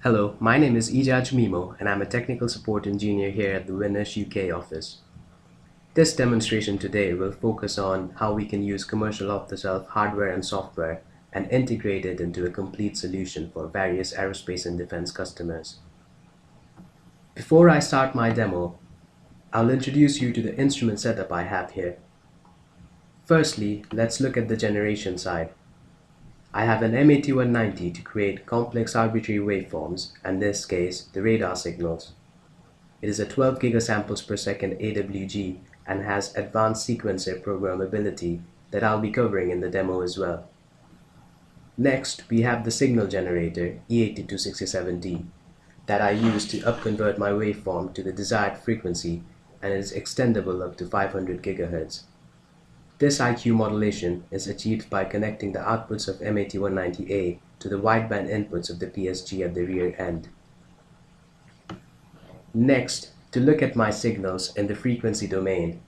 Hello, my name is Ejaj Meemo and I'm a technical support engineer here at the Winners UK office. This demonstration today will focus on how we can use commercial off-the-shelf hardware and software and integrate it into a complete solution for various aerospace and defense customers. Before I start my demo, I'll introduce you to the instrument setup I have here. Firstly, let's look at the generation side. I have an M8190 to create complex arbitrary waveforms, and in this case, the radar signals. It is a 12 gigasamples per second AWG and has advanced sequencer programmability that I'll be covering in the demo as well. Next, we have the signal generator E8267D that I use to upconvert my waveform to the desired frequency and is extendable up to 500 GHz. This IQ modulation is achieved by connecting the outputs of M8190A to the wideband inputs of the PSG at the rear end. Next, to look at my signals in the frequency domain,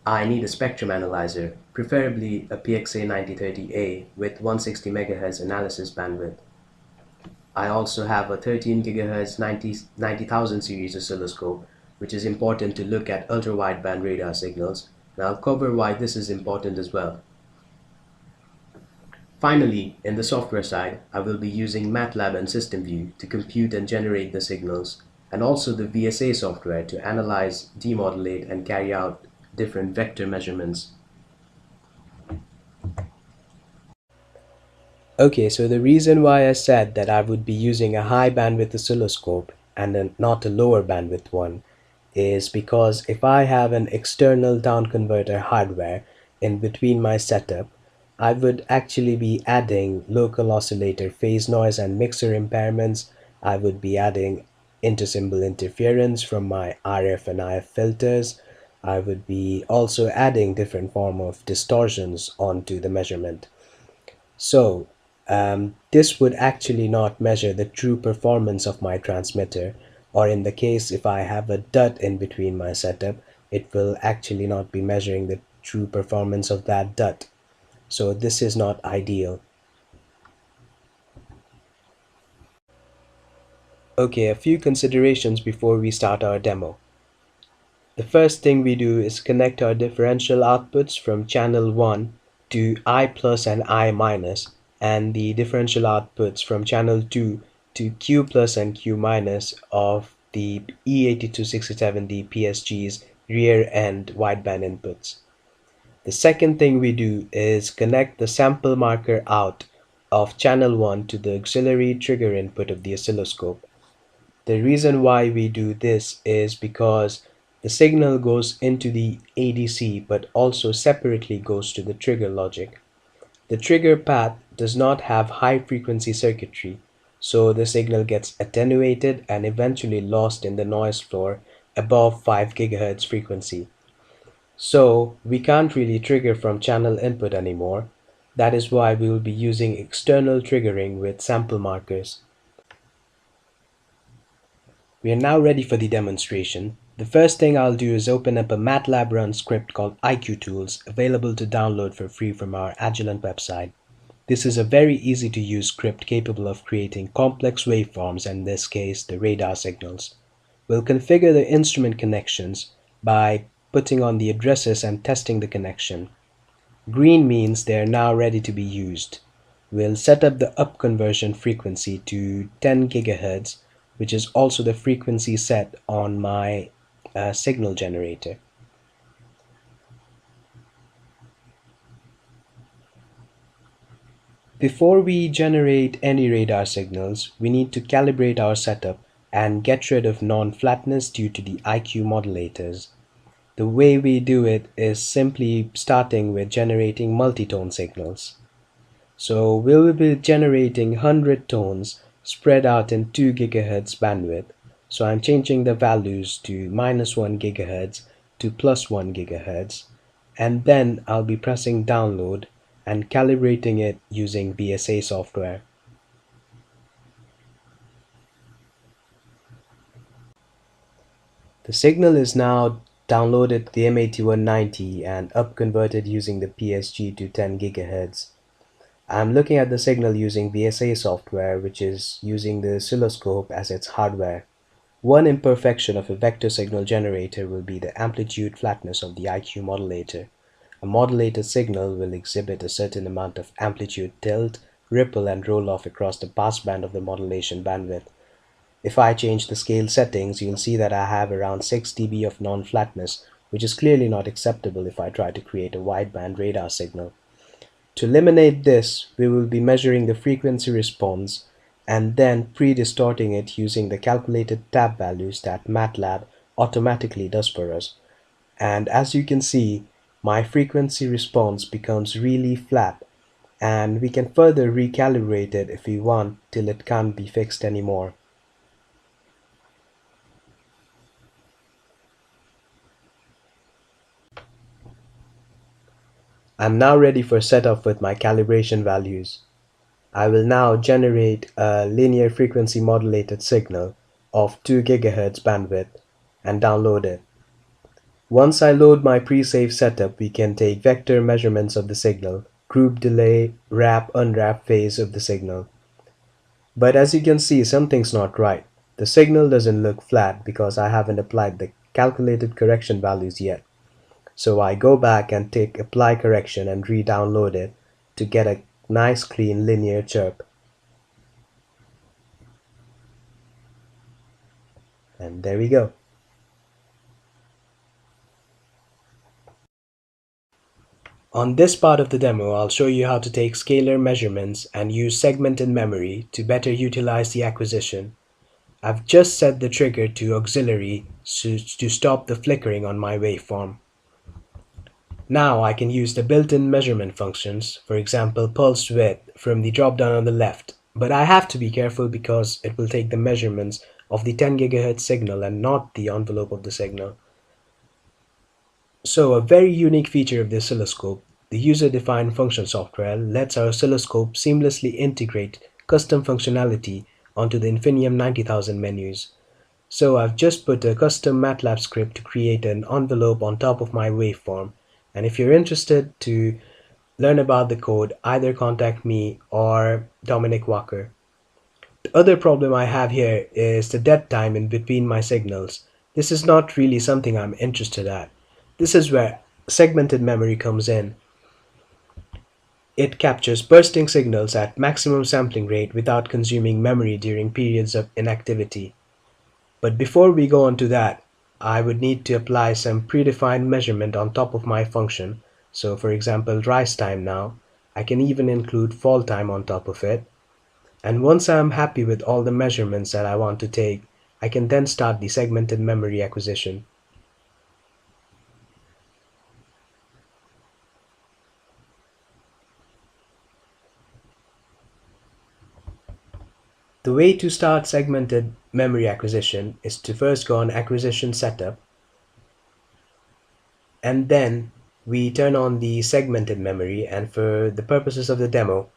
I need a spectrum analyzer, preferably a PXA 9030A with 160 MHz analysis bandwidth. I also have a 13 GHz 90000 series oscilloscope, which is important to look at ultra-wideband radar signals, and I'll cover why this is important as well. Finally, in the software side, I will be using MATLAB and SystemView to compute and generate the signals, and also the VSA software to analyze, demodulate, and carry out different vector measurements. Okay, so the reason why I said that I would be using a high bandwidth oscilloscope and not a lower bandwidth one is because if I have an external down converter hardware in between my setup, I would actually be adding local oscillator phase noise and mixer impairments. I would be adding intersymbol interference from my RF and IF filters. I would be also adding different form of distortions onto the measurement. So this would actually not measure the true performance of my transmitter, or in the case if I have a DUT in between my setup, it will actually not be measuring the true performance of that DUT. So this is not ideal. Okay, a few considerations before we start our demo. The first thing we do is connect our differential outputs from channel 1 to I plus and I minus, and the differential outputs from channel 2 to Q plus and Q minus of the E8267D PSG's rear end wideband inputs. The second thing we do is connect the sample marker out of channel 1 to the auxiliary trigger input of the oscilloscope. The reason why we do this is because the signal goes into the ADC but also separately goes to the trigger logic. The trigger path does not have high frequency circuitry, so the signal gets attenuated and eventually lost in the noise floor above 5 GHz frequency. So we can't really trigger from channel input anymore. That is why we will be using external triggering with sample markers. We are now ready for the demonstration. The first thing I'll do is open up a MATLAB run script called IQ Tools, available to download for free from our Agilent website. This is a very easy to use script capable of creating complex waveforms, in this case the radar signals. We'll configure the instrument connections by putting on the addresses and testing the connection. Green means they are now ready to be used. We'll set up the up conversion frequency to 10 GHz, which is also the frequency set on my signal generator. Before we generate any radar signals, we need to calibrate our setup and get rid of non-flatness due to the IQ modulators. The way we do it is simply starting with generating multi-tone signals. So we'll be generating 100 tones spread out in 2 GHz bandwidth. So I'm changing the values to -1 GHz to +1 GHz, and then I'll be pressing download and calibrating it using VSA software. The signal is now downloaded to the M8190 and up converted using the PSG to 10 GHz. I'm looking at the signal using VSA software, which is using the oscilloscope as its hardware. One imperfection of a vector signal generator will be the amplitude flatness of the IQ modulator. A modulated signal will exhibit a certain amount of amplitude tilt, ripple, and roll off across the passband of the modulation bandwidth. If I change the scale settings, you'll see that I have around 6 dB of non-flatness, which is clearly not acceptable if I try to create a wideband radar signal. To eliminate this, we will be measuring the frequency response and then pre-distorting it using the calculated tab values that MATLAB automatically does for us. And as you can see, my frequency response becomes really flat, and we can further recalibrate it if we want till it can't be fixed anymore. I'm now ready for setup with my calibration values. I will now generate a linear frequency modulated signal of 2 GHz bandwidth and download it. Once I load my pre-save setup, we can take vector measurements of the signal, group delay, wrap, unwrap phase of the signal. But as you can see, something's not right. The signal doesn't look flat because I haven't applied the calculated correction values yet. So I go back and take apply correction and re-download it to get a nice clean linear chirp. And there we go. On this part of the demo, I'll show you how to take scalar measurements and use segmented memory to better utilize the acquisition. I've just set the trigger to auxiliary to stop the flickering on my waveform. Now I can use the built-in measurement functions, for example pulse width, from the drop-down on the left, but I have to be careful because it will take the measurements of the 10 GHz signal and not the envelope of the signal. So a very unique feature of the oscilloscope, the user-defined function software lets our oscilloscope seamlessly integrate custom functionality onto the Infinium 90000 menus. So I've just put a custom MATLAB script to create an envelope on top of my waveform. And if you're interested to learn about the code, either contact me or Dominic Walker. The other problem I have here is the dead time in between my signals. This is not really something I'm interested at. This is where segmented memory comes in. It captures bursting signals at maximum sampling rate without consuming memory during periods of inactivity. But before we go on to that, I would need to apply some predefined measurement on top of my function. So for example, rise time now. I can even include fall time on top of it. And once I'm happy with all the measurements that I want to take, I can then start the segmented memory acquisition. The way to start segmented memory acquisition is to first go on acquisition setup, and then we turn on the segmented memory, and for the purposes of the demo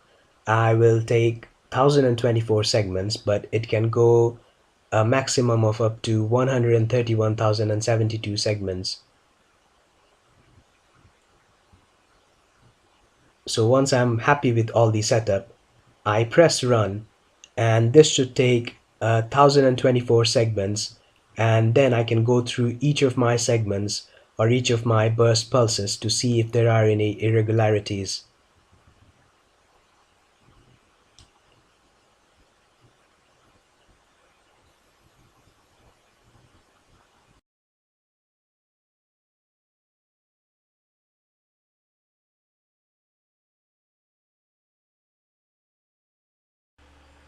I will take 1024 segments, but it can go a maximum of up to 131,072 segments. So once I'm happy with all the setup, I press run, and this should take 1024 segments, and then I can go through each of my segments or each of my burst pulses to see if there are any irregularities.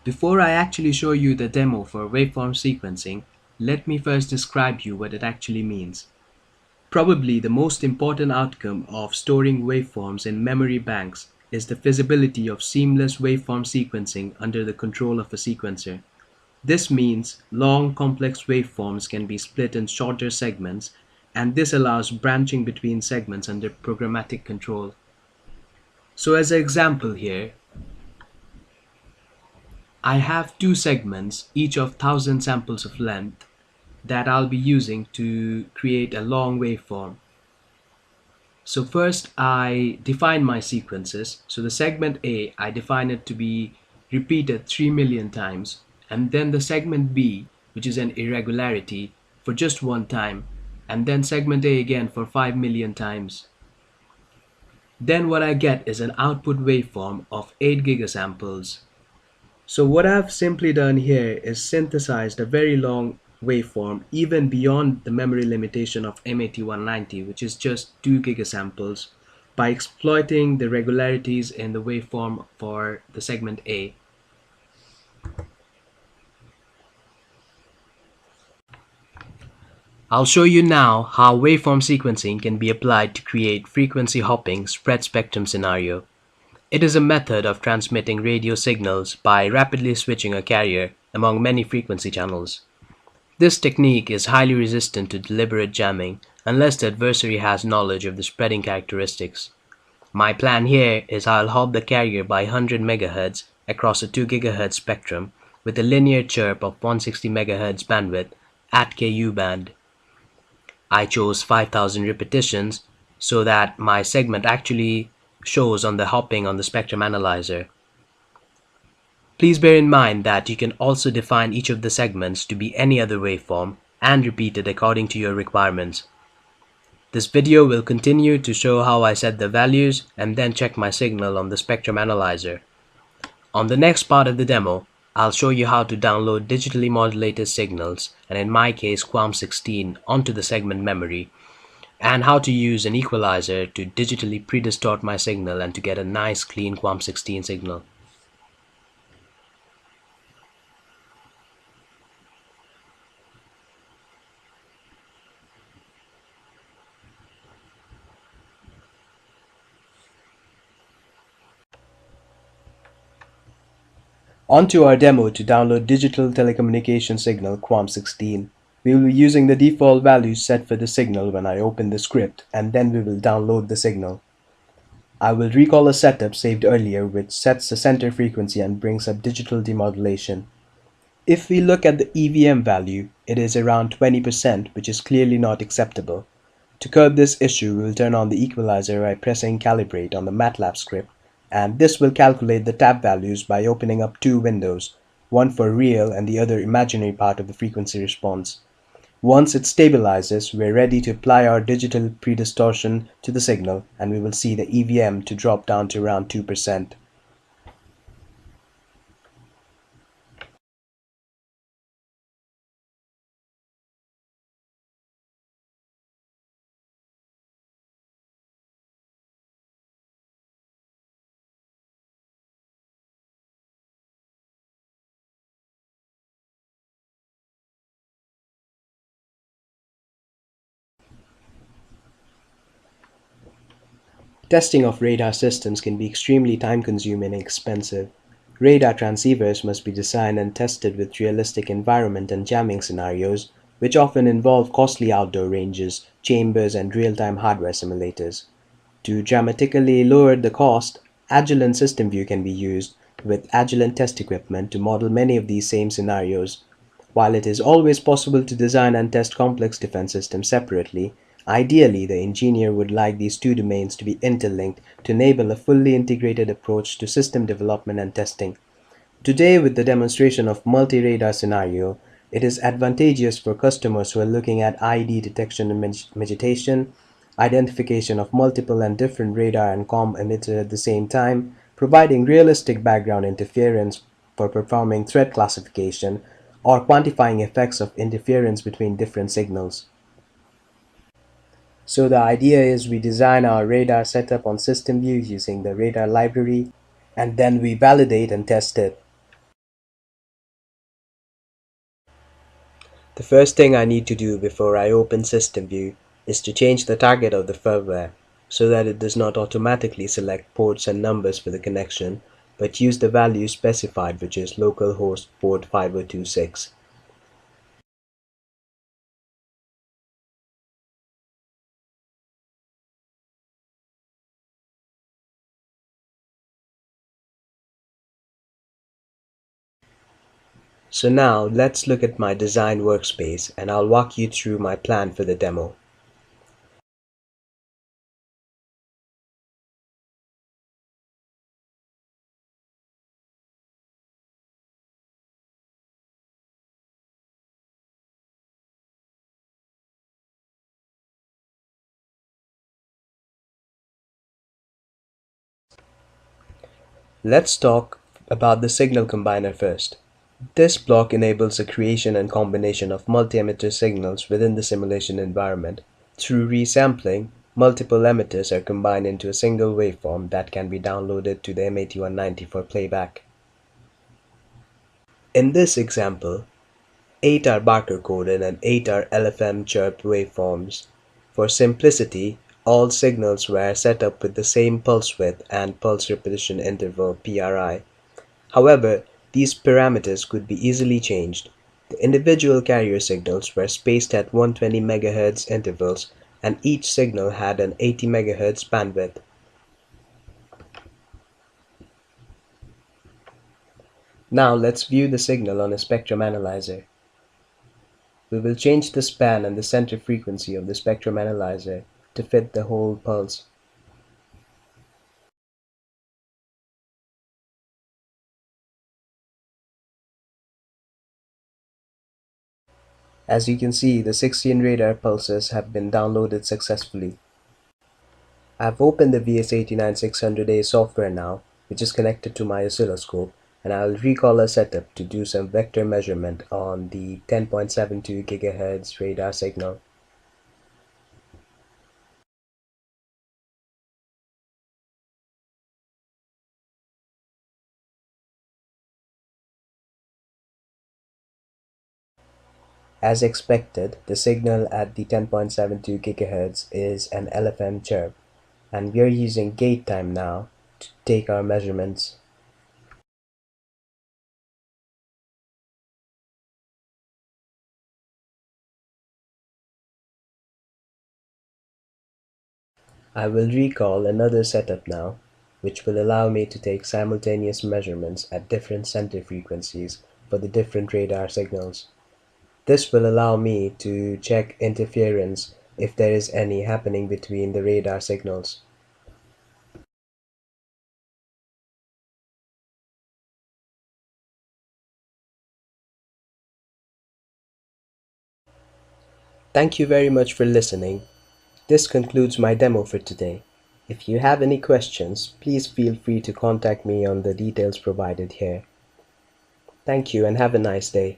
Before I actually show you the demo for waveform sequencing, let me first describe you what it actually means. Probably the most important outcome of storing waveforms in memory banks is the feasibility of seamless waveform sequencing under the control of a sequencer. This means long, complex waveforms can be split in shorter segments, and this allows branching between segments under programmatic control. So as an example here, I have two segments, each of 1000 samples of length, that I'll be using to create a long waveform. So first I define my sequences. So the segment A, I define it to be repeated 3 million times. And then the segment B, which is an irregularity, for just one time. And then segment A again for 5 million times. Then what I get is an output waveform of 8 gigasamples. So what I've simply done here is synthesized a very long waveform even beyond the memory limitation of M8190, which is just 2 gigasamples, by exploiting the regularities in the waveform for the segment A. I'll show you now how waveform sequencing can be applied to create frequency hopping spread spectrum scenario. It is a method of transmitting radio signals by rapidly switching a carrier among many frequency channels. This technique is highly resistant to deliberate jamming unless the adversary has knowledge of the spreading characteristics. My plan here is I'll hop the carrier by 100 MHz across a 2 GHz spectrum with a linear chirp of 160 MHz bandwidth at Ku band. I chose 5000 repetitions so that my segment actually shows on the hopping on the spectrum analyzer. Please bear in mind that you can also define each of the segments to be any other waveform and repeat it according to your requirements. This video will continue to show how I set the values and then check my signal on the spectrum analyzer. On the next part of the demo, I'll show you how to download digitally modulated signals, and in my case QAM16, onto the segment memory, and how to use an equalizer to digitally pre-distort my signal and to get a nice clean QAM16 signal. Onto our demo to download digital telecommunication signal QAM16. We will be using the default values set for the signal when I open the script, and then we will download the signal. I will recall a setup saved earlier which sets the center frequency and brings up digital demodulation. If we look at the EVM value, it is around 20%, which is clearly not acceptable. To curb this issue, we will turn on the equalizer by pressing Calibrate on the MATLAB script, and this will calculate the tap values by opening up two windows, one for real and the other imaginary part of the frequency response. Once it stabilizes, we're ready to apply our digital pre-distortion to the signal, and we will see the EVM to drop down to around 2%. Testing of radar systems can be extremely time-consuming and expensive. Radar transceivers must be designed and tested with realistic environment and jamming scenarios, which often involve costly outdoor ranges, chambers, and real-time hardware simulators. To dramatically lower the cost, Agilent System View can be used with Agilent test equipment to model many of these same scenarios. While it is always possible to design and test complex defense systems separately, ideally the engineer would like these two domains to be interlinked to enable a fully integrated approach to system development and testing. Today, with the demonstration of multi-radar scenario, it is advantageous for customers who are looking at ID detection and vegetation, identification of multiple and different radar and comm emitters at the same time, providing realistic background interference for performing threat classification, or quantifying effects of interference between different signals. So the idea is we design our radar setup on system view using the radar library, and then we validate and test it. The first thing I need to do before I open system view is to change the target of the firmware so that it does not automatically select ports and numbers for the connection, but use the value specified, which is localhost port 5026. So now let's look at my design workspace, and I'll walk you through my plan for the demo. Let's talk about the signal combiner first. This block enables the creation and combination of multi-emitter signals within the simulation environment. Through resampling, multiple emitters are combined into a single waveform that can be downloaded to the M8190 for playback. In this example, 8 are barker-coded and 8 are LFM chirp waveforms. For simplicity, all signals were set up with the same pulse width and pulse repetition interval (PRI). However, these parameters could be easily changed. The individual carrier signals were spaced at 120 MHz intervals, and each signal had an 80 MHz bandwidth. Now let's view the signal on a spectrum analyzer. We will change the span and the center frequency of the spectrum analyzer to fit the whole pulse. As you can see, the 16 radar pulses have been downloaded successfully. I've opened the VS89600A software now, which is connected to my oscilloscope, and I'll recall a setup to do some vector measurement on the 10.72 GHz radar signal. As expected, the signal at the 10.72 GHz is an LFM chirp, and we are using gate time now to take our measurements. I will recall another setup now, which will allow me to take simultaneous measurements at different center frequencies for the different radar signals. This will allow me to check interference if there is any happening between the radar signals. Thank you very much for listening. This concludes my demo for today. If you have any questions, please feel free to contact me on the details provided here. Thank you and have a nice day.